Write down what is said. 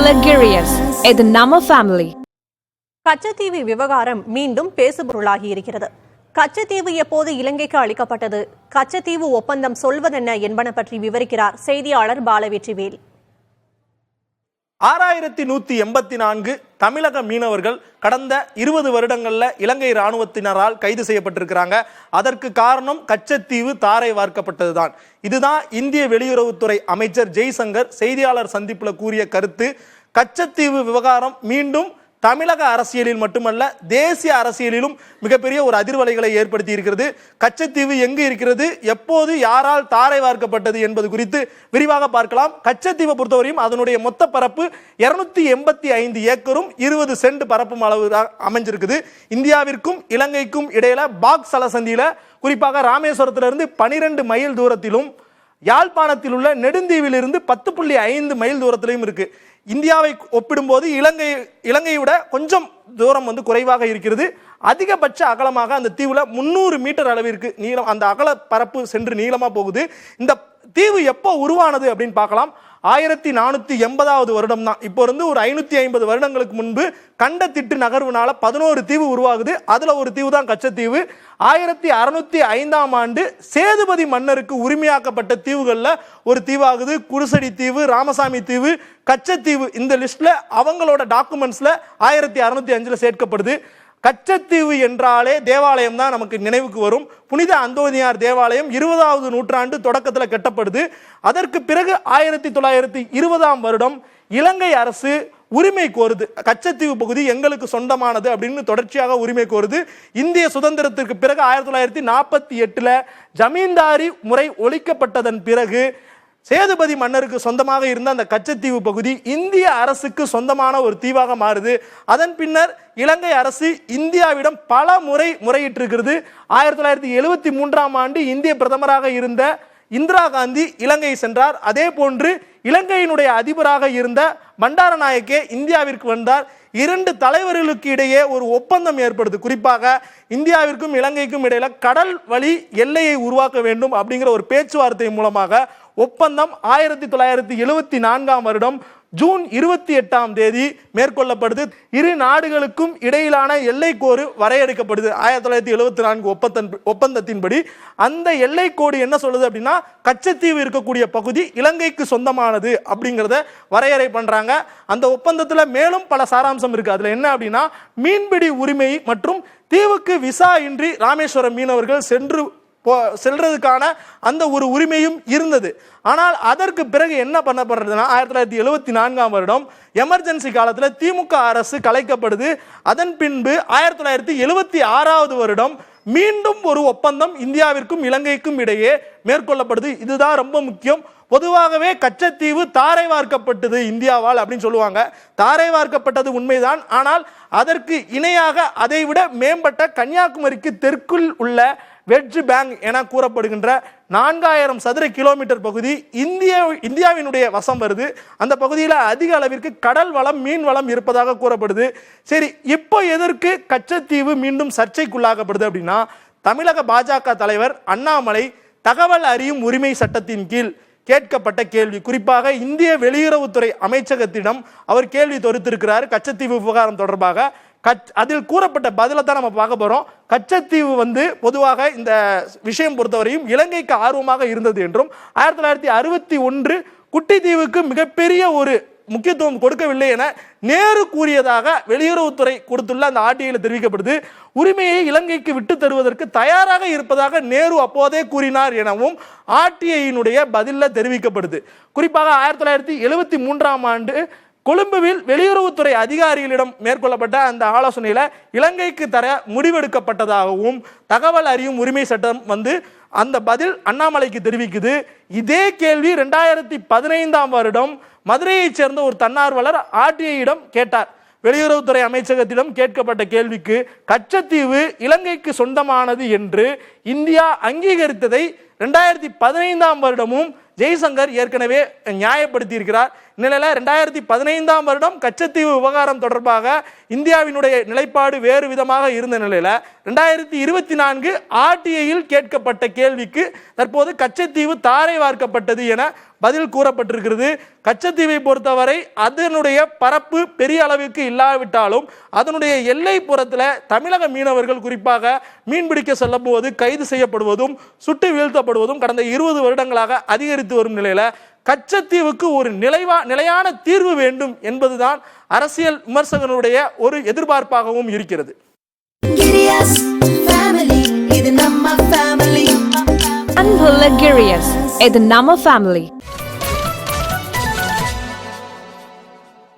Luxurious. இது நம்ம family. Katchatheevu விவகாரம் மீண்டும் பேசுபொருளாகி இருக்கிறது. கச்சத்தீவு எப்போது இலங்கைக்கு அளிக்கப்பட்டது, கச்சத்தீவு ஒப்பந்தம் சொல்வதென்ன என்பன பற்றி விவரிக்கிறார் செய்தியாளர் பாலவெற்றிவேல். 6184 தமிழக மீனவர்கள் கடந்த 20 வருடங்கள்ல இலங்கை ராணுவத்தினரால் கைது செய்யப்பட்டிருக்கிறாங்க. அதற்கு காரணம் கச்சத்தீவு தாரை வார்க்கப்பட்டதுதான். இதுதான் இந்திய வெளியுறவுத்துறை அமைச்சர் ஜெய்சங்கர் செய்தியாளர் சந்திப்புல கூறிய கருத்து. கச்சத்தீவு விவகாரம் மீண்டும் தமிழக அரசியலில் மட்டுமல்ல தேசிய அரசியலிலும் மிகப்பெரிய ஒரு அதிர்வலைகளை ஏற்படுத்தி இருக்கிறது. கச்சத்தீவு எங்கு இருக்கிறது, எப்போது யாரால் தாரை வார்க்கப்பட்டது என்பது குறித்து விரிவாக பார்க்கலாம். கச்சத்தீவை பொறுத்தவரையும் அதனுடைய மொத்த பரப்பு 285 ஏக்கரும் 20 சென்ட் பரப்பும் அளவு அமைஞ்சிருக்குது. இந்தியாவிற்கும் இலங்கைக்கும் இடையில பாக் சலசந்தியில குறிப்பாக ராமேஸ்வரத்திலிருந்து 12 மைல் தூரத்திலும் யாழ்ப்பாணத்தில் உள்ள நெடுந்தீவில் இருந்து 10.5 மைல் தூரத்திலும் இருக்கு. இந்தியாவை ஒப்பிடும்போது இலங்கையை விட கொஞ்சம் தூரம் குறைவாக இருக்கிறது. அதிகபட்ச அகலமாக அந்த தீவுல 300 மீட்டர் அளவிற்கு நீளம், அந்த அகல பரப்பு சென்று நீளமா போகுது. இந்த தீவு எப்போ உருவானது அப்படின்னு பார்க்கலாம். 1480வது வருடம் தான். இப்போ இருந்து ஒரு 550 வருடங்களுக்கு முன்பு கண்டத்திட்டு நகர்வுனால 11 தீவு உருவாகுது. அதுல ஒரு தீவு தான் கச்சத்தீவு. 1605ஆம் ஆண்டு சேதுபதி மன்னருக்கு உரிமையாக்கப்பட்ட தீவுகள்ல ஒரு தீவாகுது. குருசடி தீவு, ராமசாமி தீவு, கச்சத்தீவு இந்த லிஸ்ட்ல அவங்களோட டாக்குமெண்ட்ஸ்ல 1605ல சேர்க்கப்படுது. கச்சத்தீவு என்றாலே தேவாலயம் தான் நமக்கு நினைவுக்கு வரும். புனித அந்தோனியார் தேவாலயம் 20வது நூற்றாண்டு தொடக்கத்தில் கட்டப்படுது. அதற்கு பிறகு 1920ஆம் வருடம் இலங்கை அரசு உரிமை கோருது. கச்சத்தீவு பகுதி எங்களுக்கு சொந்தமானது அப்படின்னு தொடர்ச்சியாக உரிமை கோருது. இந்திய சுதந்திரத்திற்கு பிறகு 1948ல ஜமீன்தாரி முறை ஒழிக்கப்பட்டதன் பிறகு சேதுபதி மன்னருக்கு சொந்தமாக இருந்த அந்த கச்சத்தீவு பகுதி இந்திய அரசுக்கு சொந்தமான ஒரு தீவாக மாறுது. அதன் பின்னர் இலங்கை அரசு இந்தியாவிடம் பல முறை முறையிட்டிருக்கிறது. 1973ஆம் ஆண்டு இந்திய பிரதமராக இருந்த இந்திரா காந்தி இலங்கை சென்றார். அதே போன்று இலங்கையினுடைய அதிபராக இருந்த பண்டாரநாயக்கே இந்தியாவிற்கு வந்தார். 2 தலைவர்களுக்கு இடையே ஒரு ஒப்பந்தம் ஏற்படுது. குறிப்பாக இந்தியாவிற்கும் இலங்கைக்கும் இடையில கடல் வழி எல்லையை உருவாக்க வேண்டும் அப்படிங்கிற ஒரு பேச்சுவார்த்தை மூலமாக ஒப்பந்தம் 1974ஆம் வருடம் ஜூன் 28ஆம் தேதி மேற்கொள்ளப்படுது. இரு நாடுகளுக்கும் இடையிலான எல்லைக்கோடு வரையறுக்கப்படுது. 1974 ஒப்பந்தத்தின்படி அந்த எல்லைக்கோடு என்ன சொல்லுது அப்படின்னா, கச்சத்தீவு இருக்கக்கூடிய பகுதி இலங்கைக்கு சொந்தமானது அப்படிங்கிறத வரையறை பண்றாங்க. அந்த ஒப்பந்தத்தில் மேலும் பல சாராம்சம் இருக்கு. அதுல என்ன அப்படின்னா, மீன்பிடி உரிமை மற்றும் தீவுக்கு விசா இன்றி ராமேஸ்வரம் மீனவர்கள் செல்றதுக்கான அந்த ஒரு உரிமையும் இருந்தது. ஆனால் அதற்கு பிறகு என்ன பண்ணப்படுறதுன்னா, 1974ஆம் வருடம் எமர்ஜென்சி காலத்தில் திமுக அரசு கலைக்கப்படுது. அதன் பின்பு 1976வது வருடம் மீண்டும் ஒரு ஒப்பந்தம் இந்தியாவிற்கும் இலங்கைக்கும் இடையே மேற்கொள்ளப்படுது. இதுதான் ரொம்ப முக்கியம். பொதுவாகவே கச்சத்தீவு தாரை வார்க்கப்பட்டது இந்தியாவால் அப்படின்னு சொல்லுவாங்க. தாரை வார்க்கப்பட்டது உண்மைதான். ஆனால் அதற்கு இணையாக அதைவிட மேம்பட்ட கன்னியாகுமரிக்கு தெற்குள் உள்ள வெட்ஜ் பேங்க் என கூறப்படுகின்ற 4000 சதுர கிலோமீட்டர் பகுதி இந்தியாவினுடைய வசம் வருது. அந்த பகுதியில் அதிக அளவிற்கு கடல் வளம், மீன் வளம் இருப்பதாக கூறப்படுது. சரி, இப்போ எதற்கு கச்சத்தீவு மீண்டும் சர்ச்சைக்குள்ளாகப்படுது அப்படின்னா, தமிழக பாஜக தலைவர் அண்ணாமலை தகவல் அறியும் உரிமை சட்டத்தின் கீழ் கேட்கப்பட்ட கேள்வி, குறிப்பாக இந்திய வெளியுறவுத்துறை அமைச்சகத்திடம் அவர் கேள்வி தொடுத்திருக்கிறார் கச்சத்தீவு விவகாரம் தொடர்பாக. அதில் கூறப்பட்ட பதிலை தான் நம்ம பார்க்க போறோம். கச்சத்தீவு பொதுவாக இந்த விஷயம் பொறுத்தவரையும் இலங்கைக்கு ஆர்வமாக இருந்தது என்றும் 1961 குட்டித்தீவுக்கு மிகப்பெரிய ஒரு முக்கியத்துவம் கொடுக்கவில்லை என நேரு கூறியதாக வெளியுறவுத்துறை கொடுத்துள்ள அந்த ஆர்டிஐல தெரிவிக்கப்படுது. உரிமையை இலங்கைக்கு விட்டு தருவதற்கு தயாராக இருப்பதாக நேரு அப்போதே கூறினார் எனவும் ஆர்டிஐயினுடைய பதில தெரிவிக்கப்படுது. குறிப்பாக 1973ஆம் ஆண்டு கொழும்புவில் வெளியுறவுத்துறை அதிகாரிகளிடம் மேற்கொள்ளப்பட்ட அந்த ஆலோசனையில இலங்கைக்கு தர முடிவெடுக்கப்பட்டதாகவும் தகவல் அறியும் உரிமை சட்டம் அந்த பதில் அண்ணாமலைக்கு தெரிவிக்குது. இதே கேள்வி 2015ஆம் வருடம் மதுரையைச் சேர்ந்த ஒரு தன்னார்வலர் ஆர்டிஐயிடம் கேட்டார். வெளியுறவுத்துறை அமைச்சகத்திடம் கேட்கப்பட்ட கேள்விக்கு கச்சத்தீவு இலங்கைக்கு சொந்தமானது என்று இந்தியா அங்கீகரித்ததை 2015ஆம் வருடமும் ஜெய்சங்கர் ஏற்கனவே நியாயப்படுத்தி இருக்கிறார். இந்நிலையில 2015ஆம் வருடம் கச்சத்தீவு விவகாரம் தொடர்பாக இந்தியாவினுடைய நிலைப்பாடு வேறு விதமாக இருந்த நிலையில 2024 RTIயில் கேட்கப்பட்ட கேள்விக்கு தற்போது கச்சத்தீவு தாரை வார்க்கப்பட்டது என பதில் கூறப்பட்டிருக்கிறது. கச்சத்தீவை பொறுத்தவரை அதனுடைய பரப்பு பெரிய அளவுக்கு இல்லாவிட்டாலும் அதனுடைய எல்லை புறத்தில் தமிழக மீனவர்கள் குறிப்பாக மீன்பிடிக்க செல்லும் போது கைது செய்யப்படுவதும் சுட்டு வீழ்த்தப்படுவதும் கடந்த 20 வருடங்களாக அதிகரித்து வரும் நிலையில கச்சத்தீவுக்கு ஒரு நிலையான தீர்வு வேண்டும் என்பதுதான் அரசியல் விமர்சகனுடைய ஒரு எதிர்பார்ப்பாகவும் இருக்கிறது. அன்புள்ள கிரியஸ், இது நம்ம ஃபேமிலி.